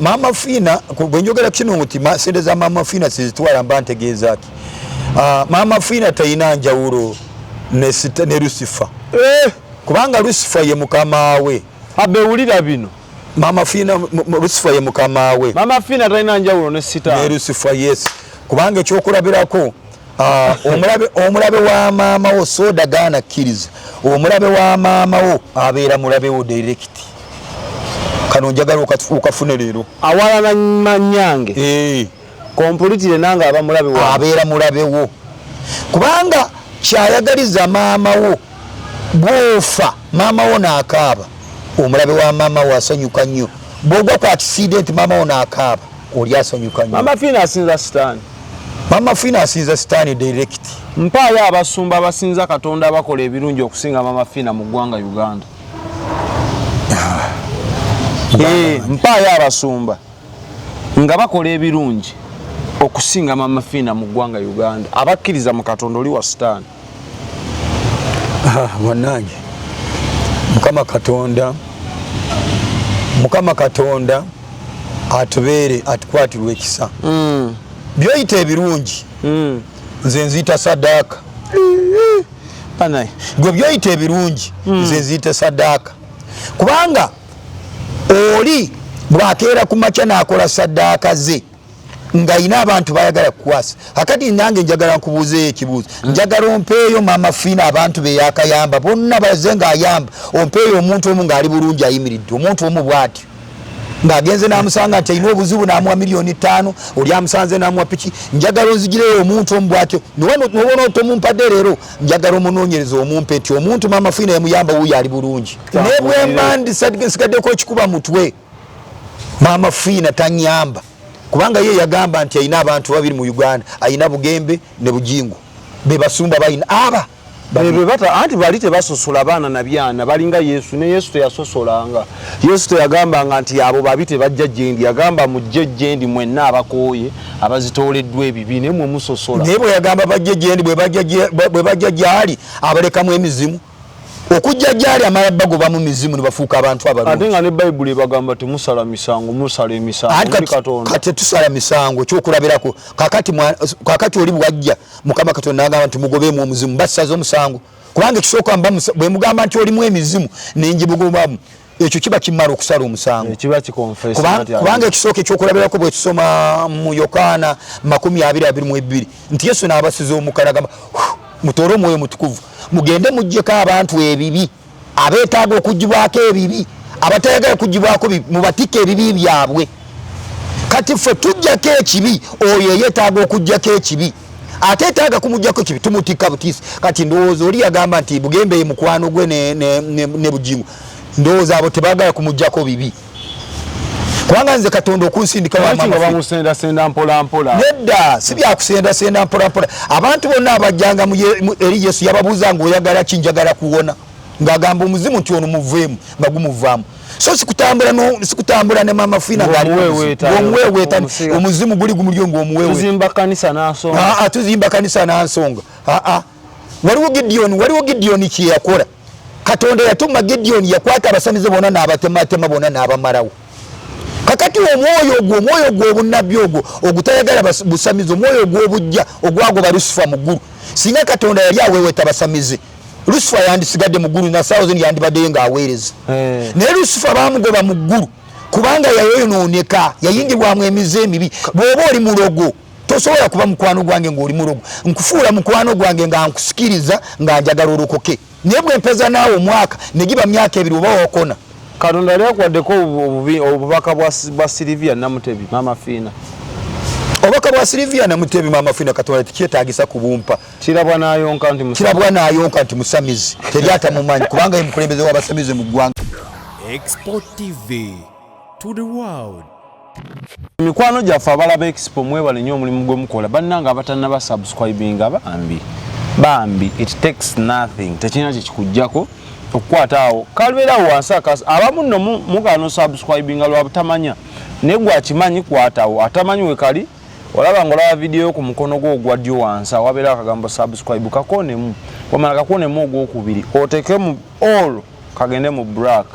Mama Fina bwenjogera kino nti sente za Mama Fina sizitwala mba ntegeeza ki. Mama Fina tayina njawulo ne Lucifer. Kubanga Lucifer ye mukama we. Abewulira bino. Mama Fina Lucifer ye mukama we. Mama Fina tayina njawulo ne Sitaani. Ne Lucifer yes. Kubanga ekyokulabirako omulabe wa maama wo soda gana kkiriza. Omulabe wa maama wo abeera mulabe wo direct. Kano njagala ukafune leero. Awala na manyange. Kompulitire nanga aba mulabe wo. Abeera mulabe wo. Kubanga kyayagaliza maama wo bwofa maama wo n'akaaba. Omulabe wa maama wo asanyuka nnyo. Bw'ogwa ku accident maama wo n'akaaba. Oli asanyuka nnyo. Mama Fina asinza Sitaani. Mama Fina asinza Sitaani direct. Mpaayo abasumba abasinza Katonda abakola ebirungi okusinga Mama Fina mu ggwanga Uganda. Mpaayo abasumba nga bakola ebirungi okusinga Mama Fina mu ggwanga Uganda abakkiriza mu Katonda oli wa Sitaani. Bannange Mukama Katonda atubeere atukwatirwe ekisa. Byoyita ebirungi nze nziyita sadaaka. Gwe byoyita ebirungi nze nziyita sadaaka. Kubanga oli bwakeera ku makya n'akola sadaaka ze ng'ayina abantu bayagala kukwasa. Akati nange njagala nkubuuzeeyo ekibuuzo. Njagala ompeeyo Mama Fina abantu be yakayamba bonna baze ng'ayamba. Ompeeyo omuntu omu ng'ali bulungi ayimiridde. Omuntu omu bw'atyo ng'agenze n'amusanga nti alina obuzibu n'amuwa $5,000,000 oli amusanze n'amuwa piki. Njagala onzigireyo omuntu omu bw'atyo. Nobona otomumpadde leero njagala omunoonyereza omumpe nti omuntu Mama Fina yamuyamba wuuyo ali bulungi. Ne bwemba ndisigaddeko ekikuba mutwe Mama Fina tanyamba. Kubanga ye yagamba nti alina abantu babiri mu Uganda. Alina Bugembe ne Bujingo. Be basumba balina aba. Bata anti bali tebasosola baana na byana balinga Yesu ne Yesu teyasosolanga. Yesu teyagambanga nti abo babite bajja jendi yagamba mujje jendi mwenna abakooye abazitooleddwa ebibi ne mwe musosola. Ne bwe yagamba bajje jendi bwe bajja gyali abaleka mu emizimu. Okujja gyali amala bagoba mu mizimu ne bafuuka abantu abalungi. Ate nga ne Bayibuli bagamba temusala misango musala emisango muri Katonda. Kati tusala misango kyokulabirako kakati oli bwajja Mukama Katonda n'agamba nti mugobeemu omuzimu basaza omusango. Kubanga ekisooka bwe mugamba nti olimu emizimu n'enjibugobamu ekyo kiba kimala okusala omusango. Kiba kikonfess. Kubanga ekisooka ekyokulabirako bwe tusoma mu Yokaana 20:22 nti Yesu n'abasiza omukala agamba mutoro mwoyo mutukuvu mugende mujjeko abantu ebibi abeetaaga okugibwako ebibi abatayagala kugibwako mubatike ebibi byabwe. Kati ffe tujjako ekibi oyo yeetaaga okujjako ekibi ateetaaga kumujjako ekibi tumutikka butiisi. Kati ndowooza oli yagamba nti Bugembe ye mukwano gwe ne Bujingo ndowooza abo tebaagala kumujjako bibi. Kubanga nze Katonda okunsindika wa Mama bamusenda senda mpola mpola. Nedda si bya kusenda senda mpola mpola. Abantu bonna abajjanga eri Yesu yababuuza ng'oyagala ki njagala kuwona. Ng'agamba omuzimu nti ono muveemu nga gumuvaamu. So sikutambula ne Mama Fina ng'omweweeta omuzimu guli gumulyo ng'omuweweeta. Tuzimba kanisa n'ansonga. Tuzimba kanisa n'ansonga. Waliwo Gideon kye yakola. Katonda yatuma Gideon yakwata abasamize bonna n'abatematema bonna n'abamalawo. Kakati omwoyo gwo obunnabbi ogwo ogutayagala busamizo omwoyo gwo obujja ogwagoba Lucifer mu ggulu. Singa Katonda yali aweeweta basamize Lucifer yandisigadde mu ggulu na saawa zino yandibaddeyo ng'aweereza. Naye Lucifer baamugoba mu ggulu kubanga yayonooneka yayingibwamu emize emibi. Bw'oba oli mulogo tosobola kuba mukwano gwange ng'oli mulogo. Nkufuula mukwano gwange nga nkusikiriza nga njagala olokoke. Naye bwe mpeza naawe omwaka ne giba myaka 2 oba wakona. Katonda lya kwaddeko obubaka bwa Silivia Namutebi Mama Fina. Obubaka bwa Silivia Namutebi Mama Fina Katonda tikyetaagisa kubumpa. Kirabwa n'ayonka nti musamizi. Teri atamumanyi kubanga ye mukulembeze w'abasamize mu ggwanga. Export TV to the world. Mikwano gyaffe abalaba Expo mwebale nnyo omulimu gwe mukola bannanga abatannaba subscribinga bambi it takes nothing tekirina kye kikujjako okukwata awo kalbeerawo wansi akasi abamu nno mugano subscribinga lwa butamanya naye gwe akimanyi kwatawo atamanyi we kali olaba ng'olaba vidiyo ku mukono gwo ogwa ddyo wansi awabeera akagambo subscribe kakonemu wamala kakonemu ogwokubiri oteekemu all kagende mu black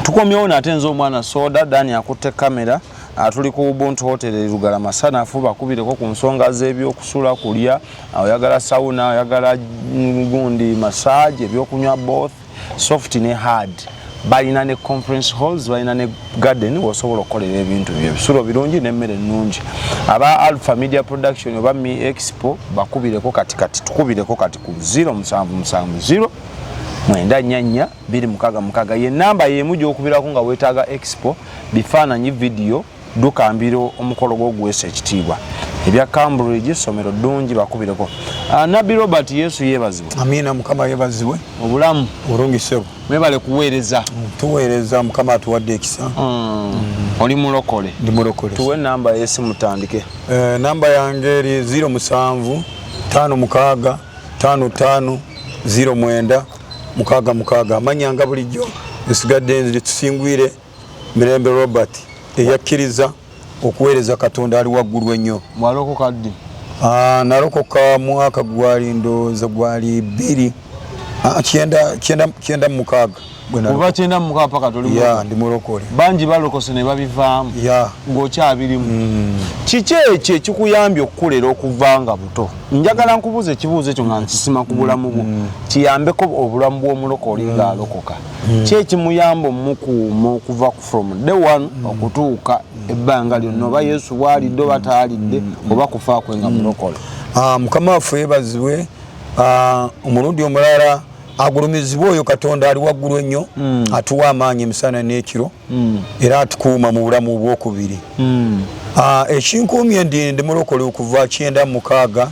tukomyewo natenza omwana soda Dani akutte kamera tuli ku Ubuntu Hotel Lugala Masanafu bakubireko ku nsonga z'ebyokusula kulya oyagala sauna oyagala gundi massage ebyokunywa both soft ne hard balina ne conference halls balina ne garden wosobola okukolera ebintu byebisulo birungi n'emmere nnungi aba Alpha Media Production oba Mi Expo bakubireko kati tukubireko kati ku 0770 mwenda nyanya 266 ye namba yemu gyokubirako nga weetaaga Expo bifaananyi video dukambiro omukolo gw'ogwesa ekitiibwa ebya Cambridge somero ddungi bakubireko Nabbi Robert Yesu yeebazibwe amina mukama yeebazibwe obulamu bulungi ssebo mwebale kuweereza tuweereza mukama atuwadde ekisa oli mulokole ndi mulokole tuwe namba y'essimu mutandike namba yange eri 07 56 55 09 amanyanga bulijjo esigadde nziri tusingwire Mirembe Robert eyakkiriza okuweereza Katonda ali waggulu ennyo. Mwalokoka ddi? Nalokoka mwaka gwali ndowooza gwali 9 kuva 9 paka toli ndi mulokole. Bangi balokose ne babivaamu ng'okyabirimu. Kiki ekyo ekikuyambye okukolera okuvanga buto? Njagala nkubuuza ekibuuzo ekyo nga nkisima ku bulamu bwo kiyambeko obulamu bw'omulokole ng'alokoka. Ki ekimuyamba omukuuma okuva from day one okutuuka ebbanga lyonna oba Yesu bw'alidde oba taalidde oba kufa kwe nga mulokole? Mukama waffe yeebazibwe omulundi omulala agulumizibwa oyo Katonda ali waggulu ennyo atuwa amaanyi emisana n'ekiro era atukuuma mu bulamu obwokubiri. Ekinkuumye ndi mulokole okuva 96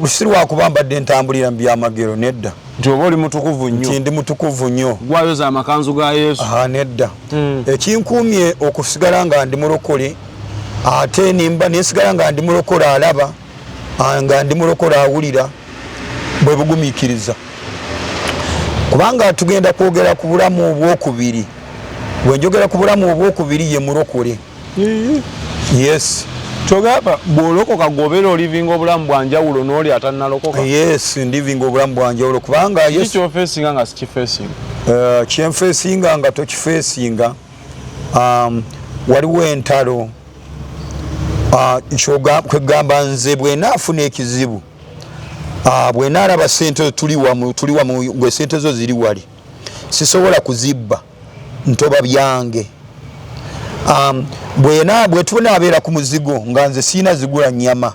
sirwakuba mbadde ntambulira mu byamagero nedda. Nti oba oli mutukuvu nnyo? Nti ndi mutukuvu nnyo. Gwayoza amakanzu ga Yesu? Nedda. Ekinkuumye okusigala nga ndi mulokole ate nimba nesigala nga ndi mulokole alaba nga ndi mulokole awulira bwe bugumiikiriza. Kubanga tugenda kwogera ku bulamu obwokubiri. Bwe njogera ku bulamu obwokubiri ye mulokole. Yes. Togaba bw'olokoka gobeera olivinga obulamu bwa njawulo n'oli atannalokoka? Yes, ndivinga obulamu bwa njawulo kubanga Yesu kyofeesinga nga sikifeesinga? Kyenfeesinga nga tokifeesinga waliwo entalo kwegamba nze bwe naafuna ekizibu bwe naalaba ssente tuli wamu gwe ssente zo ziri wali sisobola kuzibba ntoba byange. Bwe tunaabeera ku muzigo nga nze siina zigula nnyama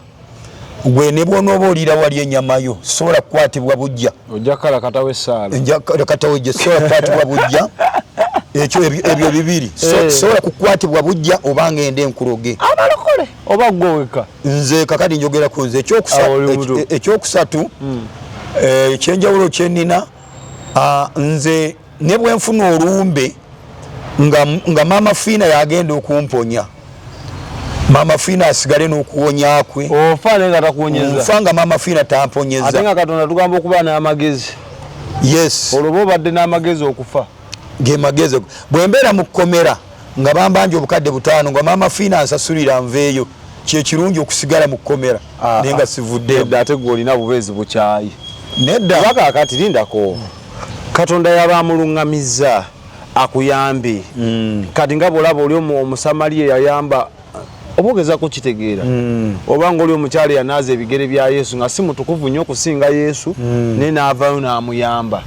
gwe ne bw'onooba oliira wali ennyama yo sisobola kukwatibwa bujja. Ojja kalakatawo essaala? Kalakatawo ejje sisobola kukwatibwa bujja. Ebyo bibiri sisobola kukwatibwa bujja oba ngende nkuroge. Abalokole oba gwe wekka? Nze kakati njogera ku nze. Ekyokusatu ekyenjawulo kye nnina nze ne bwe nfuna olumbe nga Maama Fiina yagenda okumponya, Maama Fiina asigale n'okuwonya kwe. Ofaane nga takuwonyeza? Nfa nga Maama Fiina tamponyeza. Ate nga Katonda tugamba okuba n'amagezi? Yes. Olwo obadde n'amagezi okufa? Ge magezi. Bwe mbeera mu kkomera nga bambanja obukadde 5 nga Maama Fiina ansasulira nveeyo kye kirungi okusigala mu kkomera naye nga sivuddeemu. Ate gwe olina bubeezi bukyayi? Nedda. Oba kaakati lindako Katonda yabamuluŋŋamizza akuyambe. Kati nga bw'olaba oli omusamaliya yayamba oba ogezaako kitegeera oba nga oli omukyala yanaaza ebigere bya Yesu nga si mutukuvu nnyo okusinga Yesu naye n'avaayo n'amuyamba.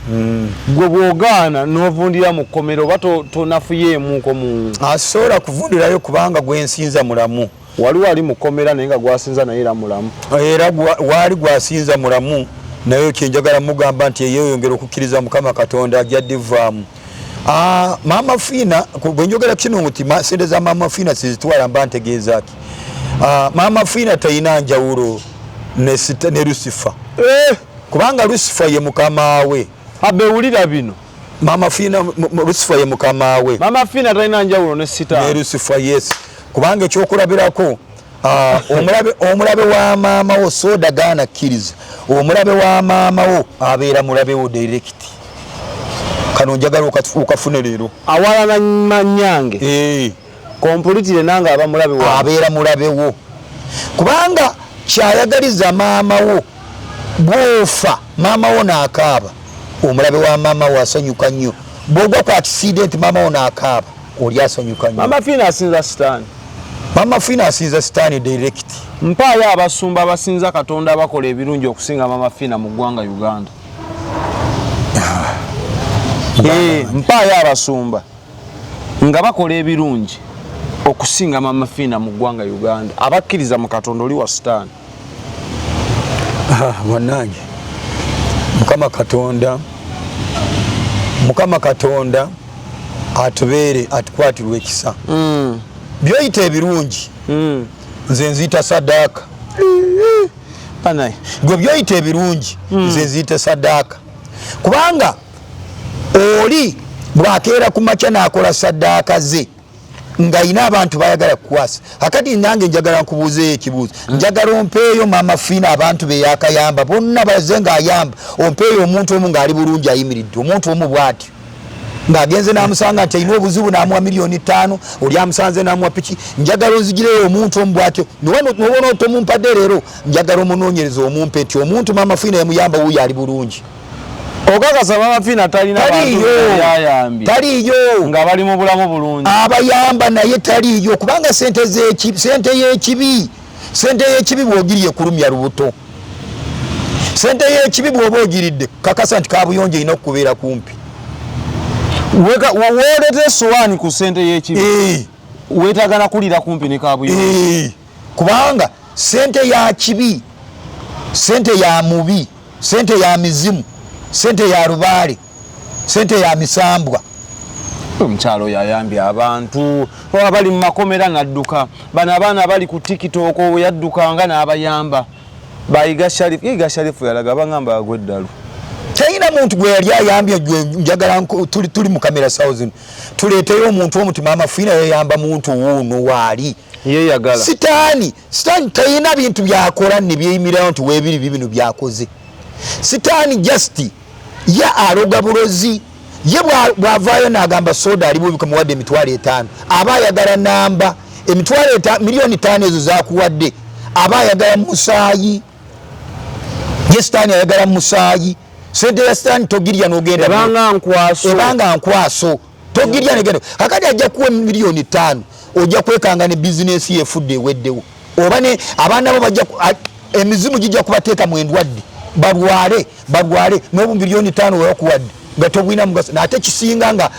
Gwe bw'ogaana n'ovundira mu kkomero oba tonafuyeemuuko mu? Asobola kuvundirayo kubanga gwe nsinza mulamu. Waliwo ali mu kkomera naye nga gwasinza naye era mulamu? Era waali gwasinza mulamu naye kyenjagala mugamba nti yeeyongera okukkiriza Mukama Katonda ajja divaamu. Maama Fiina bwe njogera kino nti ssente za Maama Fiina sizitwala mba ntegeeza ki. Maama Fiina talina njawulo ne Lucifer. Kubanga Lucifer ye mukama we. Abewulira bino? Maama Fiina Lucifer ye mukama we. Maama Fiina talina njawulo ne Sitaani? Ne Lucifer, yes. Kubanga ekyokulabirako omulabe wa maama wo soodagaana kkiriza, omulabe wa maama wo abeera mulabe wo direct. Kano njagala okafune leero. Awalana mannyange? Kompulitire nange aba mulabe wo? Abeera mulabe wo. Kubanga kyayagaliza maama wo bw'ofa maama wo n'akaaba omulabe wa maama wo asanyuka nnyo bwogwa ku accident mama ono akaaba oli asanyuka nnyo. Mama Fina asinza sitaani. Mama Fina asinza sitaani direct. Mpaayo abasumba abasinza Katonda abakola ebirungi okusinga Mama Fina mu ggwanga Uganda. Mpaayo abasumba nga bakola ebirungi okusinga Mama Fina mu ggwanga Uganda abakkiriza mu Katonda oli wa sitaani. Bannange Mukama Katonda atubeere atukwatirwe ekisa. Byoyita ebirungi nze nziyita saddaaka. Gwe byoyita ebirungi nze nziyita saddaaka kubanga oli bwakeera ku makya n'akola saddaaka ze ng'ayina abantu bayagala kukwasa. Akati nange njagala nkubuuzeeyo ekibuuzo. Njagala ompeeyo Mama Fina abantu be yakayamba bonna baze ng'ayamba, ompeeyo omuntu omu ng'ali bulungi ayimiridde, omuntu omu bw'atyo ng'agenze n'amusanga nti alina obuzibu n'amuwa $5,000,000 oli amusanze n'amuwa piki. Njagala onzigireyo omuntu omu bw'atyo nobona otomumpadde leero njagala omunoonyereza omumpe nti omuntu Mama Fina yamuyamba wuuyo ali bulungi. Okakasa Mama Fina talina bantu yayambye. Taliyo. Nga bali mu bulamu bulungi. Abayamba naye taliyo kubanga sente y'ekibi bw'ogiriye kulumya lubuto. Sente y'ekibi bw'oba ogiridde kakasa nti kabuyonjo erina okukubeera kumpi. Wooleta essowaani ku sente y'ekibi. Weetagana kulira kumpi ne kabuyonjo. Kubanga sente ya kibi, sente ya mubi, sente ya mizimu, sente ya rubaale, sente ya misambwa. Omukyalo yayambye abantu abali mu makomera n'adduka. Bano abaana bali ku TikTok yaddukanga n'abayamba. Bayiga Sharifu yalaga bangamba agwe eddalu. China muntu gwe yali ayambye njagala tuli mu kamera 1000. Tuleeteyo omuntu omuti Mama Fina yayamba muntu wuuno waali. Yeyagala. Sitaani tayina bintu byakola ne byeyimirayo nti weebiri bibino byakoze. Sitaani just ya aroga bulozi ye bwavaayo n'agamba soda ali bubi kamuwadde $5,000 aba ayagala namba $5,000,000 ezo zakuwadde aba ayagala musaayi ye Sitaani ayagala musaayi. Sente ya Sitaani togirya n'ogenda ebanga nkwaso togirya n'ogenda kakati ajja kuwa $5,000,000 ojja kwekanga ne bizinesi yefudde eweddewo oba ne abaana bo bajja emizimu gijja kubateeka mu endwadde balwale n'obu $5,000,000 wewakuwadde nga togwina mugaso n'ate kisinga nga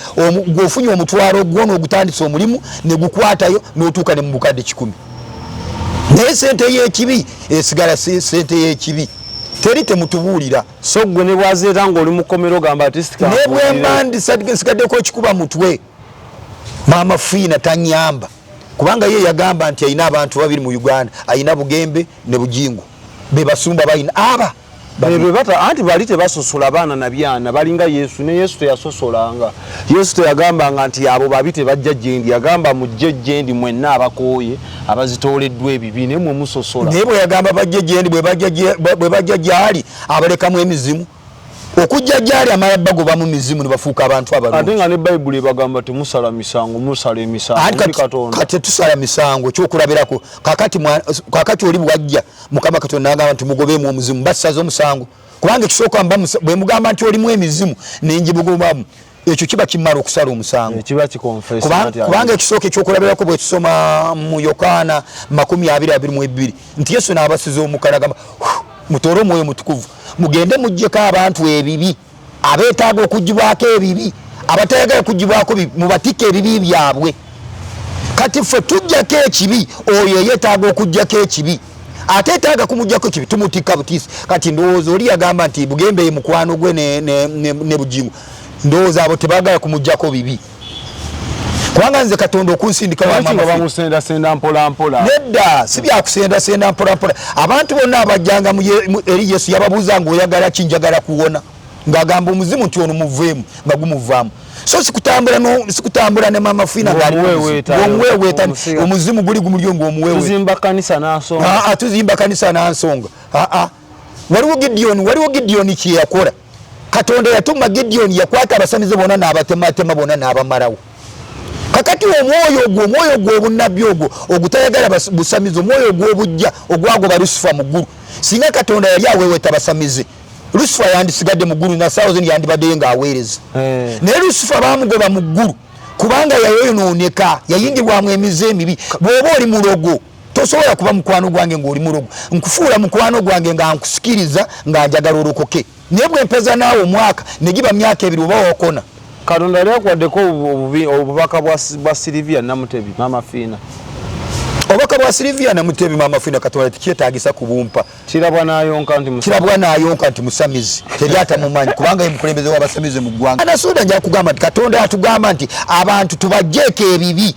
gwofunye omutwalo gwo n'ogutandisa omulimu ne gukwatayo n'otuuka ne mu bukadde 10. Naye sente y'ekibi esigala sente y'ekibi teri temutubuulira. So gwe ne bwazeeta ng'oli mu kkomero gamba artistika ne bwemba nsigaddeko ekikuba mutwe Mama Fina tanyamba kubanga ye yagamba nti ayina abantu babiri mu Uganda, ayina Bugembe ne Bujingo be basumba bayina bebe bata anti bali tebasosola baana na byana balinga Yesu ne Yesu teyasosolanga. Yesu teyagambanga nti abo babite bajja gyendi, yagamba mujje gyendi mwenna abakooye abazitooleddwa ebibi ne mwe musosola. Naye bwe yagamba bajje gyendi bwe bajja gyali abalekamu emizimu okujja gyali amalabbago bamu mizimu ne bafuuka abantu abalungi. Ate nga ne Bayibuli bagamba temusala misango musala emisango muri Katonda. Kati tusala misango kyokulabirako kakati oli bwajja Mukama Katonda n'agamba nti mugobeemu omuzimu basaza omusango kubanga ekisooka bwe mugamba nti olimu emizimu nenjibugobamu ekyo kiba kimala okusala omusango kiba kikonfess kubanga ekisooka ekyokulabirako bwe tusoma mu Yokaana 20:22 nti Yesu n'abasiza omukana agamba mutoole omwoyo mutukuvu mugende mujjeko abantu ebibi abeetaaga okugibwako ebibi abatayagala kugibwako mubatike ebibi byabwe. Kati ffe tujjako ekibi oyo yeetaaga okujjako ekibi ateetaaga kumujjako ekibi tumutikka butiisi. Kati ndowooza oli yagamba nti Bugembe mukwano gwe ne Bujingo ndowooza abo tebaagala kumujjako bibi kubanga nze Katonda okunsindika bamusendasenda mpolampola. Nedda si byakusendasenda mpolampola. Abantu bonna abajjanga eri Yesu yababuuza ng'oyagala ki njagala kuwona ng'agamba omuzimu nti ono muveemu nga gumuvaamu. So sikutambula ne Mama Fina ng'omuweeweeta omuzimu guli gumulyo ng'omuweeweeta. Tuzimba kanisa n'ansonga. Tuzimba kanisa n'ansonga. Waliwo Gideoni kye yakola. Katonda yatuma Gideoni yakwata abasamize bonna n'abatematema bonna n'abamalawo. Kakati omwoyo gwo obunnabbi ogwo ogutayagala busamizi omwoyo gwo obujja ogwago balusifa mu ggulu singa Katonda yali aweeweta basamize Lucifer yandisigadde mu ggulu na thousand yandibadde nga aweereza naye Lucifer baamugoba mu ggulu kubanga yayonooneka yayingibwamu emize emibi bw'oba oli mulogo tosobola kuba mukwano gwange ng'oli mulogo nkufuula mukwano gwange nga nkusikiriza nga njagala olokoke naye bwe mpeza naawe omwaka ne giba myaka 2 oba wakona Katonda yali akwaddeko obubaka bwa Silivia Namutebi Mama Fina obubaka bwa Silivia Namutebi Mama Fina Katonda tikyetaagisa kubumpa kirabwa n'ayonka nti musamizi teri atamumanyi kubanga ye mukulembeze w'abasamize mu ggwanga Anasoda nja kugamba nti Katonda atugamba nti abantu tubajjeeko ebibi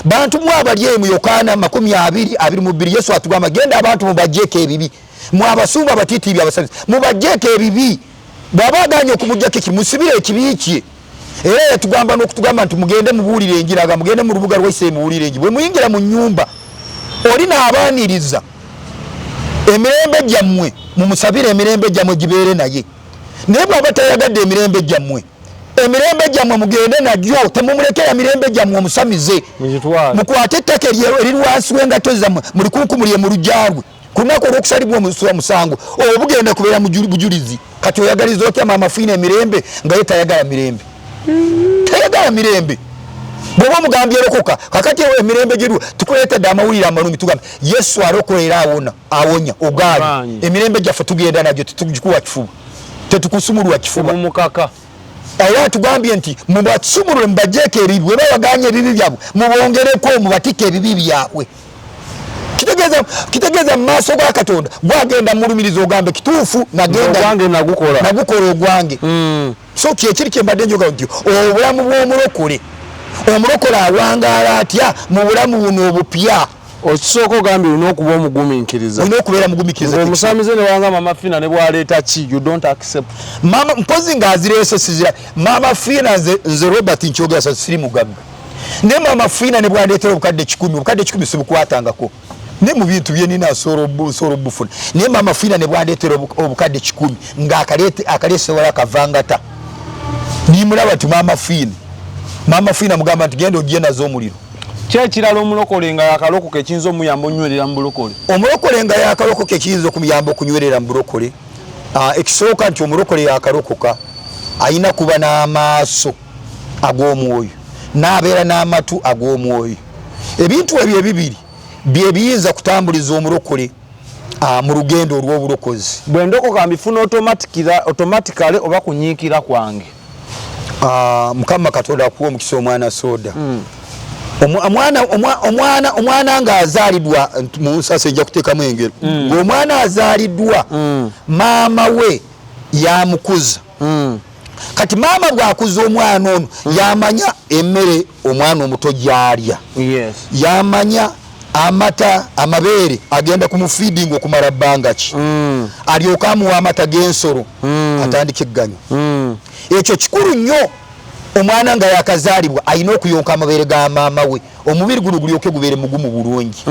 bantu mwe abali mu Yokaana 20:22 Yesu atugamba genda abantu mubajjeeko ebibi mwe abasumba abatiitiri abasamize mubajjeeko ebibi bw'abaganye okumujjako ekimusibire ekibi kye era tugamba n'okutugamba nti mugende mubuulire enjira mugende mu rubuga lw'Isirayiri mubuulire enjira bwe muyingira mu nnyumba oli n'abaaniriza emirembe gyammwe mumusabire emirembe gyammwe gibeere naye naye bw'aba tayagadde emirembe gyammwe mugende nagyo temumulekera mirembe gyammwe omusamize mukwate ettaka eri lwansi w'engato zammwe mulikunkumulye mu lujjalwe ku lunaku olw'okusalibwa omusango obugenda kubeera bujulizi kati oyagaliza otya Mama Fina emirembe nga ye tayagala mirembe bw'oba omugambye erokoka kakati emirembe girwa tukuleetedde amawulire amalumi tugamba Yesu alokolera awonya ogaali emirembe gyaffe tugenda nagyo tetugikuwa kifuba tetukusumulwa kifuba era tugambye nti mubasumulule mubajjeeko ebibi bwe babaganye ebibi byabwe mubongereko mubatike ebibi byabwe kitegeeza mu maaso ga Katonda gwagenda mulumiriza ogambe kituufu nagukola ogwange so kyekiri kyembadde njoga nti obulamu bw'omulokole omulokole awangaala atya mu bulamu buno obupya okisooka ogambye olina okuba omugumiikiriza omusamize ne wanga Mama Fina ne bwaleeta ki you don't accept mama mpozi ng'azireese sizira Mama Fina nze Robert nkyogera sa siri mugagga ne Mama Fina ne bwandeetera obukadde 10 sibukwatangako ne mu bintu bye nina soro bufuna ne Mama Fina ne bwandeetera obukadde 10 ng'akaleese wala kavangata nimulaba ti Mama Fina mugamba nti genda ogye nazo omuliro kyekirala omulokole nga yakalokoka ekiyinza omuyamba onywerera mu bulokole omulokole nga yakalokoka ekiyinza okumuyamba okunywerera mu bulokole ekisooka nti omulokole yakalokoka ayina kuba n'amaaso ag'omwoyo n'abeera n'amatu ag'omwoyo ebintu ebyo ebibiri bye biyinza kutambuliza omulokole mu lugendo olw'obulokozi bwe ndokoka mbifuna automatically oba kunyiikira kwange Mukama Katonda akuwa omukisa omwana Soda omwana ng'azaalidwa mu nsasa ejja kuteekamu engero ng'omwana azaaliddwa maama we yamukuza kati maama bw'akuza omwana ono yamanya emmere omwana omuto gy'alya yamanya amata amabeere agenda kumufiidinga okumala bbanga ki alyoka amuwa amata g'ensolo atandika egganyo ekyo kikulu nnyo omwana nga yakazaalibwa alina okuyonka amabeere ga maama we omubiri guno gulyoke gubeere mugumu bulungi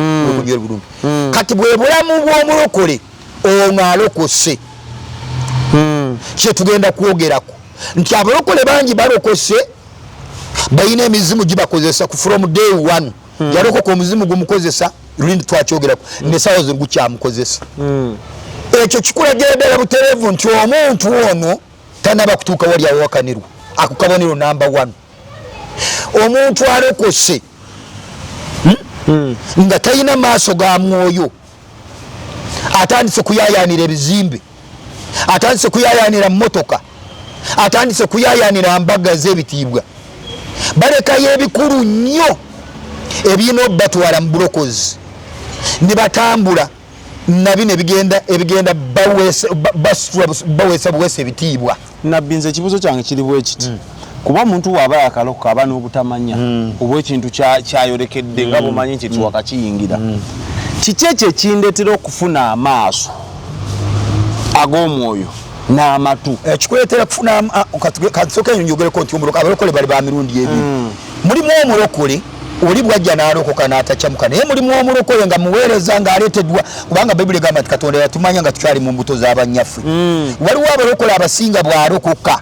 kati bwe bulamu bw'omulokole ono alokose kyetugenda kwogerako nti abalokole bangi balokose balina emizimu gibakozesa ku from day one yalokoka omuzimu gumukozesa lulindi twakyogerako nesaawa ze gukyamukozesa ekyo kikulagira ddala butereevu nti omuntu ono tanaba kutuuka wali awakanirwa ako kabonero number 1 omuntu alokose nga talina maaso ga mwoyo atandise kuyayanira ebizimbe atandise kuyayanira mmotoka atandise kuyayanira mbaga z'ebitiibwa balekayo ebikulu nnyo ebirina obbatwala mu bulokozi ne batambula nabino ebigenda baweesa buweesa ebitiibwa nabbi nze ekibuzo kyange kiri bwe kiti kuba omuntu waaba yakalokoka aba n'obutamanya oba ekintu kyayolekedde nga bumanyi nti tiwakakiyingira kiki ekyo ekindeetera okufuna amaaso ag'omwoyo n'amatu kikuleetera kufuna kasooka njogereko nti abalokole bali ba mirundi ebiri mulimu omulokole oli bwajja n'alokoka n'atacyamuka naye mulimu omulokole nga muweereza ng'aleeteddwa kubanga bayibuli egamba nti Katonda yatumanya nga tukyali mu mbuto z'abanyaffe waliwo abalokole abasinga bw'alokoka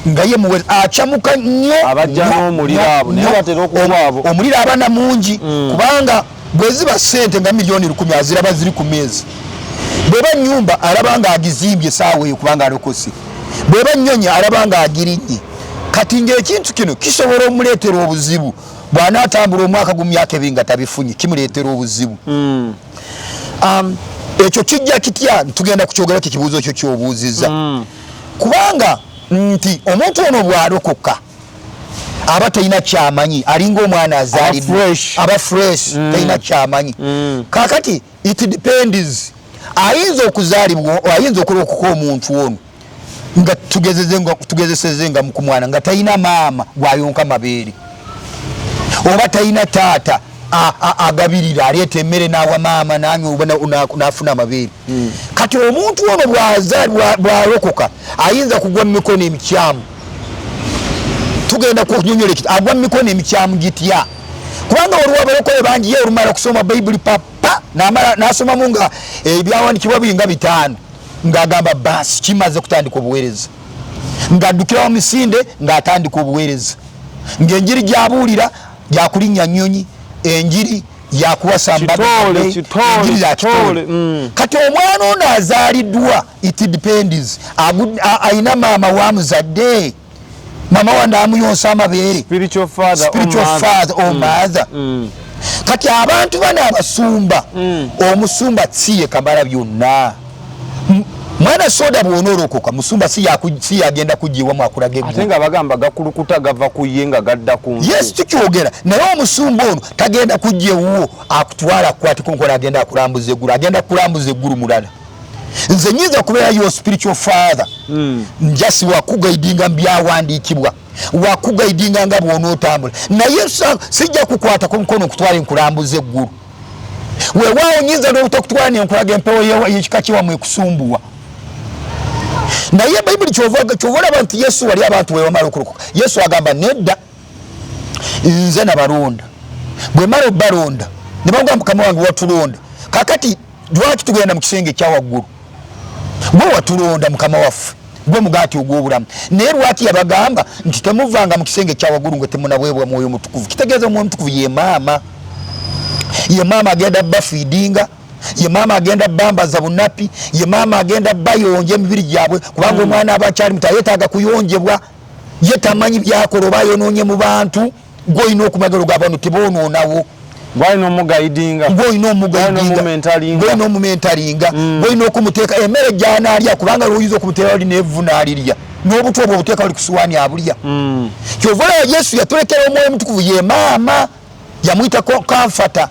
nga ye muweereza acyamuka nnyo abajja n'omuliro abo naye batera okuba abo omuliro abana mungi kubanga bwe ziba ssente nga miliyoni 10 aziraba ziri ku meezi bweba nyumba alabanga agizimbye saawa eyo kubanga alokose bweba nyonya alabanga agirinye kati ng'ekintu kino kisobola omuleetera obuzibu bw'anaatambula omwaka gumyaka ebiri nga tabifunye kimuleetera obuzibu ekyo kijja kitya tugenda kukyogerako ekibuuzo ekyo ky'obuuziza kubanga nti omuntu ono bw'alokoka aba talina kyamanyi alinga omwana azaalidwa aba fresh talina kyamanyi kakati it depends ayinza okuzaalibwa ayinza okulokoka omuntu ono nga tugezeseze nga ku mwana nga talina maama gwayonka mabeere oba talina taata agabirira aleeta emmere n'awa maama nanywa n'afuna amabeere kati omuntu ono bw'alokoka ayinza kugwa mu mikono emikyamu tugenda kunyonyola agwa mu mikono emikyamu gitya kubanga waliwo abalokole bangi ye olumala kusoma bayibuli papa n'asomamu nga ebyawandikibwa biri nga 5 ng'agamba basi kimaze kutandika obuweereza ng'addukira mu misinde ng'atandika obuweereza ng'enjiri gy'abuulira gyakulinnya nnyonyi enjiri yakuwasa enjiri za kitole kati omwana ono azaaliddwa it depends ayina maama wamuzadde mama wange amuyonsa amabeere spiritual father or mother kati abantu bano abasumba omusumba siye kamala byonna mwana soda bw'onoolokoka musumba si yagenda kujjiwa mwakulaga eggulu ate nga bagamba gakulukuta gava ku ye nga gadda ku nsi yes tukyogera naye omusumba ono tagenda kujja ewuwo akutwala akukwateko nkola agenda akulambuza eggulu agenda kulambuza eggulu mulala nze nyinza kubeera yo spiritual father njasi wakugaidinga mu byawandiikibwa wakugaidinga nga bw'onootambula naye sijja kukwatako mukono okutwala enkulambuza eggulu weewaawo nyinza n'obutakutwala nenkulaga empewo y'ekika kiwamwe ekusumbuwa naye bayibuli kyova olaba nti yesu wali abantu wewamala okulokoka yesu agamba nedda nze nabalonda bwe mala obbalonda ne bagamba mukama wange watulonda kakati lwaki tugenda mu kisenge ekyawaggulu gwe watulonda mukama waffe gwe mugaati ogw'obulamu naye lwaki yabagamba nti temuvanga mu kisenge ekyawaggulu nga temunabwebwa mwoyo mutukuvu kitegeeza mwoyo mutukuvu ye maama agenda bafiidinga ye maama agenda bambaza bunapi ye maama agenda bayonja emibiri gyabwe kubanga omwana aba akyali muto yeetaaga kuyonjebwa ye tamanyi byakola oba yonoonye mu bantu gw'olina okumagalo g'abantu tebonoonawo gw'olina omugayidinga gw'olina omumentalinga gw'olina okumuteeka emmere gy'anaalya kubanga lwoyinza okumuteera oli n'evvu n'alirya n'obutwa obwo obuteeka oli ku suwaani abulya kyova olaba yesu yatulekera omwoyo mutukuvu ye maama yamuyita kamfata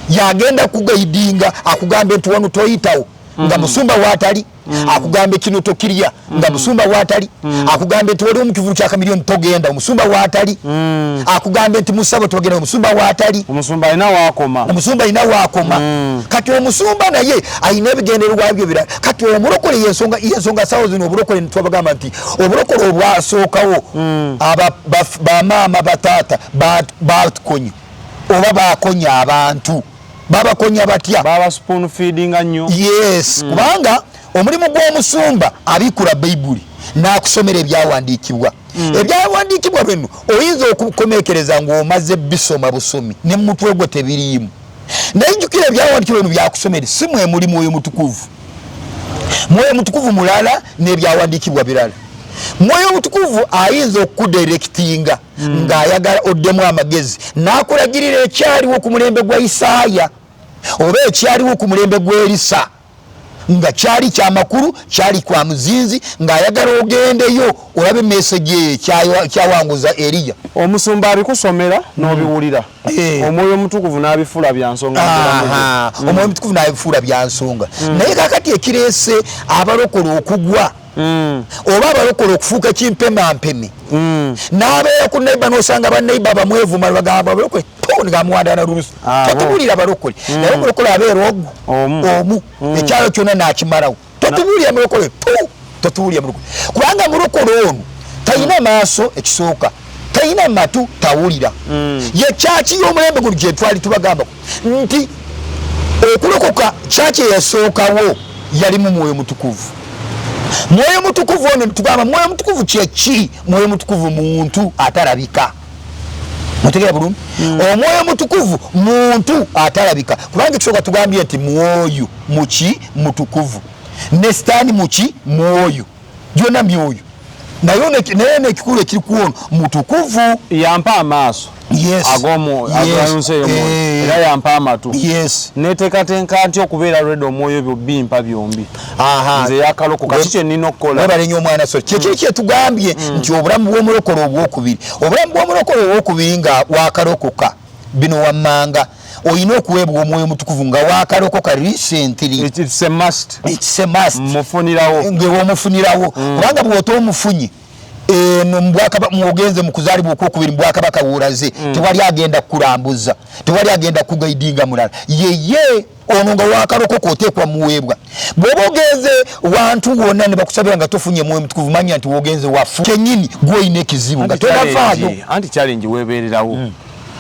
yagenda kugaidinga akugambe nti wano toyitawo nga musumba watali akugambe kino tokirya nga musumba watali akugambe nti wali omukivulu kya kamiliyoni togenda omusumba watali akugambe nti musabo togenda omusumba watali omusumba alina waakoma kati omusumba naye alina ebigendererwa byo birala kati omulokole yensonga sawo zino obulokole twabagamba nti obulokole obwasookawo bamaama bataata bakonye oba bakonya abantu babakonya batya baba spoon feeding nnyo yes kubanga omulimu gw'omusumba abikula bayibuli n'akusomera ebyawandiikibwa ebyawandiikibwa bino oyinza okukomekereza ng'omaze bisoma busomi ne mutwe gwo tebiriimu naye jjukira ebyawandiikibwa bino byakusomere si mwe muli mwoyo mutukuvu mulala n'ebyawandiikibwa birala mwoyo mutukuvu ayinza okukudirectinga ng'ayagala oddemu amagezi n'akulagirira ekyaliwo ku mulembe gwa Isaaya oba ekyaliwo ku mulembe gwa Erisa nga kyali kyamakulu kyali kwa muzinzi ng'ayagala ogendeyo olabe emesegi kyawanguza Eriya omusumba abikusomera n'obiwulira omwoyo mutukuvu n'abifuula byansonga omwoyo mutukuvu n'abifuula byansonga naye kakati ekireese abalokole okugwa oba abalokole okufuuka ekimpemampeme n'abeera ku neiba n'osanga banneiba bamwevuma bagamba abalokole ngamuwandana lulusi totubulira balokole naye omulokole abeera omu ekyalo kyonna n'akimalawo totubulira mulokole totubulira mulokole kubanga mulokole ono talina maaso ekisooka talina matu tawulira ye kyaki y'omulembe guno gye twali tubagamba nti okulokoka kyaki eyasookawo yalimu mwoyo mutukuvu mwoyo mutukuvu ono tugamba mwoyo mutukuvu kyeki mwoyo mutukuvu muntu atalabika mutegera bulungi omwoyo mutukuvu muntu atalabika kubanga kisoka tugambye nti mwoyo muki mutukuvu ne sitaani muki mwoyo gyonna myoyo naye nekikulu ekiri kuwono mutukuvu yampa amaaso yes agomo agayunseyo era yampa amatu yes neteekateeka nti okubeera lwedde omwoyo bimpa byombi nze yakalokoka kikyo nnina okukola balenya omwana so kyekiri kyetugambye nti obulamu bw'omulokole obwokubiri obulamu bw'omulokole obwokubiri nga wakalokoka bino wammanga oyina okuweebwa omwoyo mutukuvu nga wakalokoka recently it's a must mufunirawo ngewomufunirawo kubanga bw'ota omufunyi mugenze mukuzaalibwa okwokubiri mbwakabaka wulaze tewali agenda kukulambuza tewali agenda kugaidinga mulala yeye ono nga wakalokoka oteekwa muweebwa bw'oba ogenze wantu wonna ne bakusabira nga tofunye mwoyo mutukuvu manya nti wogenze wafu kenyini gw'olina ekizibu nga tonavaayo anti challenge weebeererawo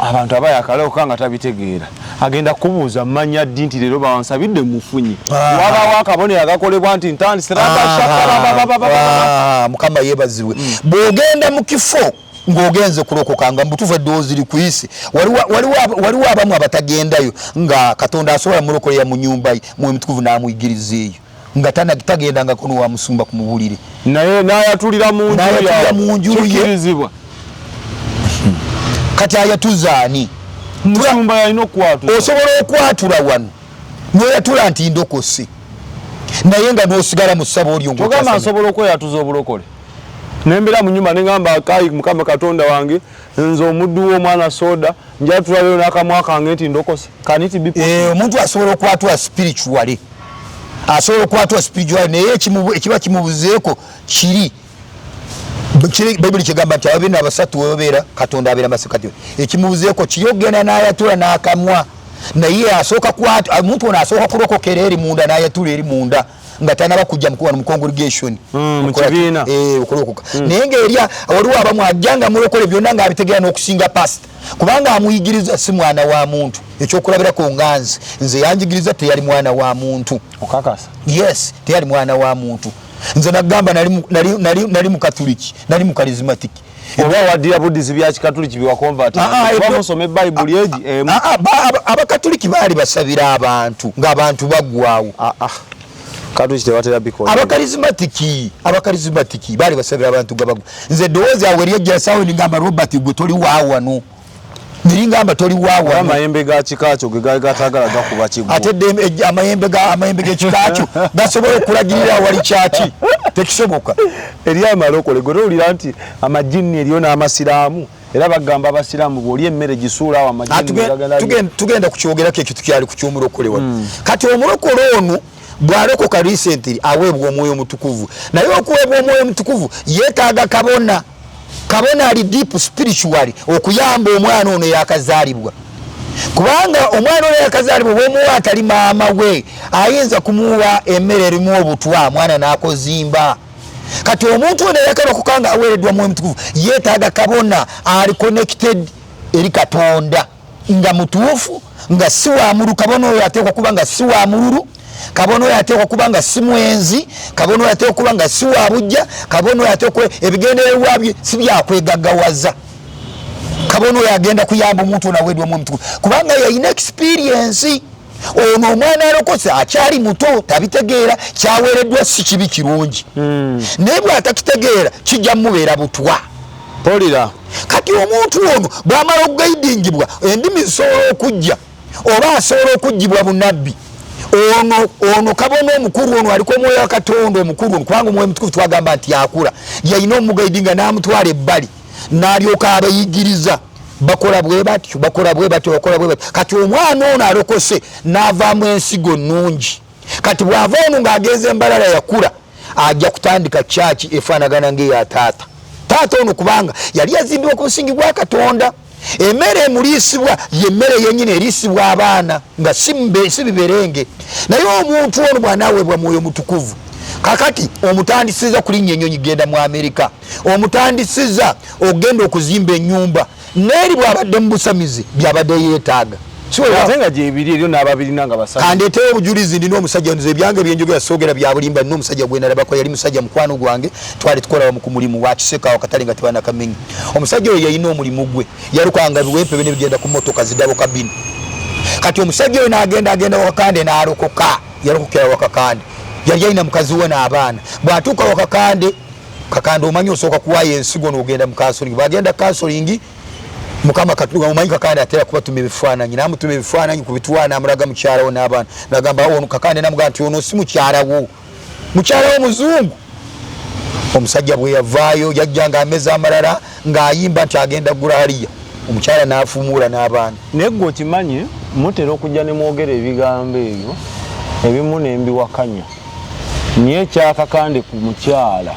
abantu abayakalokoka nga tabitegeera agenda kubuuza mmanya ddi nti leero bawansabidde mufunyi wabawo akabonero agakolebwa nti mukama yeebazibwe bw'ogenda mu kifo ng'ogenze kulokoka nga mbutuufu eddoozi likuyise waliwo abamu abatagendayo nga katonda asobola mulokolera mu nyumba ye mwoyo mutukuvu n'amuyigirizeeyo nga tagendangako nowamusumba ku mubulire naye n'ayatulira mu nju ye kati ayatuzaani musumba yalina okwatula osobola okwatula wano noyatula nti ndokose naye nga nosigala mu ssabo olyo ogamba nsobola okweyatuza obulokole nembera mu nyumba nengamba akayi mukama katonda wange nze omuddu w'omwana soda njatula leero n'akamwa kange nti ndokose kaniti omuntu asobola okwatula spiritually naye ekiba kimubuzeeko kiri Bayibuli kigamba nti ababiri n'abasatu webabeera katonda abeera masekati ekimubuzeeko kiri okugenda n'ayatula n'akamwa naye asooka omuntu ono asooka kulokokera eri munda n'ayatula eri munda nga tanaba kujja mu congregation mukibiina okulokoka naye ngaerya waliwo abamu ajjanga mulokole byonna ng'abitegeera n'okusinga pasita kubanga amuyigiriza si mwana wa muntu ekyokulabirako nganze nze yanjigiriza teyali mwana wa muntu okakasa yes teyali mwana wa muntu nze nagamba nali mukatuliki nali mukarizmatiki oba wadira buddhizi bya kikatuliki biwakonvert bamusome Bible eji abakatuliki baali basabira abantu ng'abantu baggwawo katuliki tebatera bikola abakarizmatiki baali basabira abantu gabaggwa nze eddowoozi awe eryejja sawe ningamba Robert gwe toli waawano nilingamba toli wawa amayembe ga kikakyo ge gatagala gakuba kigwo ate amayembe g'ekikakyo gasobola okulagirira wali kyaki tekisoboka eri amalokole gwe towulira nti amajini eriyo n'amasiraamu era bagamba abasiraamu bw'oli emmere gisuula awo amajini tugenda kukyogerako ekyo tukyali ku ky'omulokole wano kati omulokole ono bw'alokoka recently aweebwa omwoyo omutukuvu naye okuweebwa omwoyo omutukuvu yeetaaga kabona ali deep spiritually okuyamba omwana ono yakazaalibwa kubanga omwana ono yakazaalibwa bw'omuwa atali maama we ayinza kumuwa emmere erimu obutwa mwana n'akozimba kati omuntu ono yakalokoka nga aweereddwa mwoyo mutukuvu yeetaaga kabona ali connected eri Katonda nga mutuufu nga si wa mululu kabona oyo ateekwa kuba nga si wa mululu kabona oyo ateekwa kuba nga si mwenzi kabona oyo ateekwa kuba nga si wa bujja kabona oyo ateekwa ebigendererwa bye si byakwegaggawaza kabona oyo agenda kuyamba omuntu ono aweereddwa mwoyo mutukuvu kubanga yalina experience ono omwana alokose akyali muto tabitegeera kyaweereddwa si kibi kirungi naye bw'atakitegeera kijja mubeera butwa polira kati omuntu ono bw'amala okugaidingibwa endimi zisobola okujja oba asobola okuggyibwa bunabbi ono kabona omukulu ono aliko omwoyo wa Katonda omukulu ono kubanga omwoyo mutukuvu twagamba nti akula yalina omugaidinga n'amutwala ebbali n'alyoka abayigiriza bakola bwe batyo kati omwana ono alokose n'avaamu ensigo nnungi kati bw'ava ono ng'agenza embalala yakula ajja kutandika kyaki efaanagana ng'eya taata ono kubanga yali yazimbibwa ku musingi gwa Katonda emmere emuliisibwa yemmere yennyini eriisibwa abaana nga si biberenge naye omuntu ono bw'anaaweebwa mwoyo mutukuvu kakati omutandisiza kulinnya ennyonyi genda mu Amerika omutandisiza ogenda okuzimba ennyumba n'eri bw'abadde mu busamizi byabadde yeetaaga atenga je biri ryo nababiri nanga basajja kandete obujulizi ndino omusajja nze byange byenjogera sogera bya bulimba no musajja gwena labako yali musajja mukwano gwange twali tukola mu mulimu wa kiseka wakatali nga tebana kamenyi omusajja oyo yayina omulimu gwe yarukanga biwepe bene bigenda ku motoka zidabo kabini kati omusajja oyo agenda wakakande n'alokoka yarokokera wakakande yali yayina mukazi we n'abaana bwatuuka wakakande kakande omanyi osooka kuwayo ensigo n'ogenda mu kansolingi bwagenda kansolingi mukama katuga omanyi kakande atera kubatuma ebifaananyi namutuma ebifaananyi ku bitwana amulaga mukyala we n'abaana nagamba ono kakande namuga nti ono si mukyala wo muzungu omusajja bwe yavaayo yajja nga ameza amalala ng'ayimba nti agenda gulaliya omukyala n'afumuula n'abaana naye gwe okimanyi mutera okujja ne mwogera ebigambo ebyo ebimu nembiwakanya niye ekyakakande ku mukyala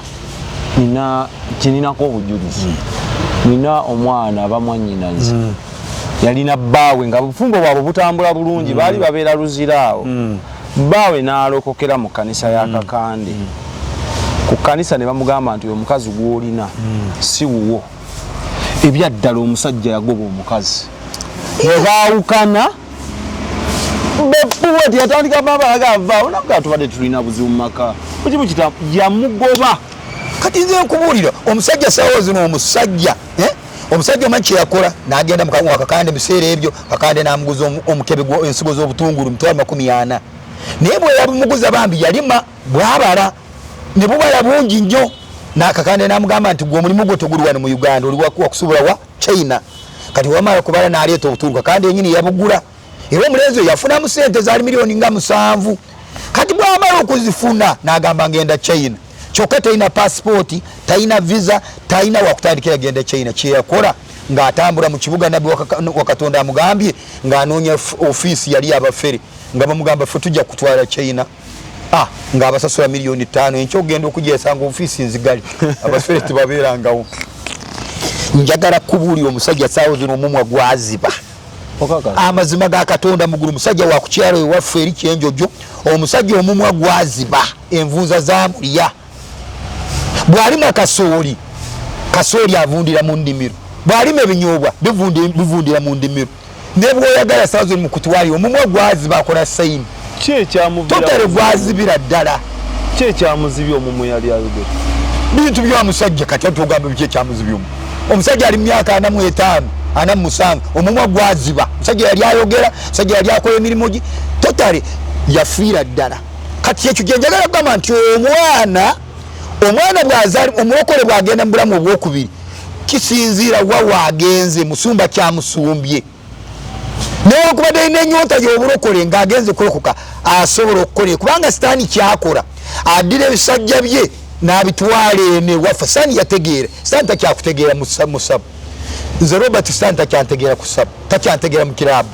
kininako obujulizi nina omwana bamwanyinaze yalina bbaawe nga bufumbo bwabwe butambula bulungi baali babeera luziraawo bbaawe n'alokokera mu kanisa ya kakande ku kanisa ne bamugamba nti omukazi gw'olina si wuwo ebyaddala omusajja yagoba omukazi nebaawukana bepuweti yatandika babagavaawo nakugaa tubadde tulina buzibu mu maka mukimu kita yamugoba kati nze nkubuulira omusajja sawa zino omusajja omanyi kyeyakola n'agenda mukawa kakande biseera ebyo kakande n'amuguza omukebe ensigo z'obutungulu mitwalo 40 naye bwe yamuguza bambi yalima bwabala ne bubala bungi nnyo n'akakande n'amugamba nti gwe omulimu gwe teguli wano mu Uganda oli wakusubula wa China kati wamala kubala n'aleeta obutungulu kakande yenyini yabugula era omulenzi oyo yafunamu sente zaali miliyoni nga 7 kati bwamala okuzifuna n'agamba ngenda China kyokka talina passport talina visa talina wakutandikira genda China kyeyakola ng'atambula mu kibuga nabbi wakatonda amugambye ng'anoonya ofiisi yali abafere nga bamugamba ffe tujja kutwala China ng'abasasula miliyoni 5 enkyo ogenda okugyesanga ofiisi nzigali abafere tebabeerangawo njagala kubuulira omusajja saawo zino omumwa gwaziba amazima ga Katonda mugulu musajja wa kukyalo ewaffe eri kyenjojo omusajja omumwa gwaziba envunza zamulya bwalima kasooli avundira mu ndimiro bwalima ebinyoobwa bivundira mu ndimiro ne bwoyagala saazo mu kutwali omumwa gwaziba akola sayini totale gwazibira ddala kyekyamuzibya omumwe yali ayogera bintu byamusajja kati atugamba byekyamuzibya omusajja ali mu myaka 45 47 omumwa gwaziba musajja yali ayogera musajja yali akola emirimu gi totale yafiira ddala kati ekyo gyenjagala kugamba nti omwana bw'azaali omulokole bw'agenda mu bulamu obwokubiri kisinziira wa waagenze musumba kyamusumbye newakubadde alina ennyonta y'obulokole ng'agenze kulokoka asobola okukola kubanga sitaani kyakola addira ebisajja bye n'abitwala ene waffe sitaani yategeera sitaani takyakutegeera mu ssabu nze Robert sitaani takyantegeera ku ssabu takyantegeera mu kiraabu